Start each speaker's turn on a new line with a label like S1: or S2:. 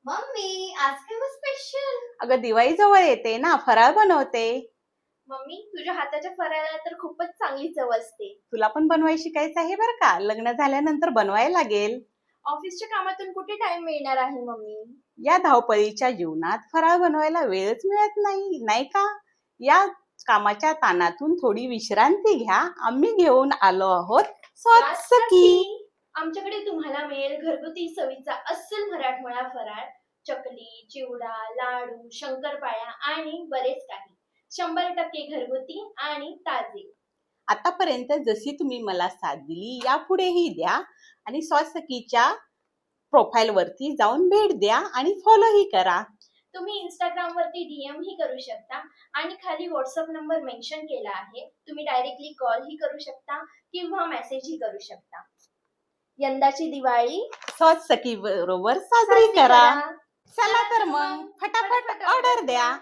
S1: Mummy आज काय मग स्पेशल?
S2: अगं दिवाळी जवळ येते ना, फराळ बनवते.
S1: मम्मी तुझ्या हाताच्या फराळाला तर खूपच चांगली चव असते.
S2: तुला पण बनवायला शिकायचं आहे बरं का. लग्न झाल्यानंतर बनवायला लागेल.
S1: ऑफिसच्या कामातून कुठे टाइम मिळणार आहे मम्मी?
S2: या धावपळीच्या जीवनात फराळ बनवायला वेळच मिळत नाही, नाही का? या कामाच्या ताणातून थोडी विश्रांती घ्या. आम्ही घेऊन आलो आहोत
S1: आज
S2: स्वात्सकी.
S1: सखी, आमच्याकडे तुम्हाला मिळेल घरगुती चवीचा अस्सल मराठमोळा फराळ. चकली, चिवडा, लाडू, शंकरपाळ्या आणि बरेच काही. 100% घरगुती आणि ताजे.
S2: आतापर्यंत जशी तुम्ही मला साथ दिली यापुढेही द्या आणि स्वात्सकीच्या प्रोफाईल वरती जाऊन भेट द्या आणि फॉलोही करा.
S1: तुम्ही इंस्टाग्राम वरती डीएम ही करू शकता आणि खाली व्हॉट्सअप नंबर मेन्शन केला आहे. तुम्ही डायरेक्टली कॉल ही करू शकता किंवा मेसेज ही करू शकता. यंदाची दिवाळी
S2: स्वात्सकी बरोबर साजरी करा. चला तर मग फटाफट ऑर्डर द्या.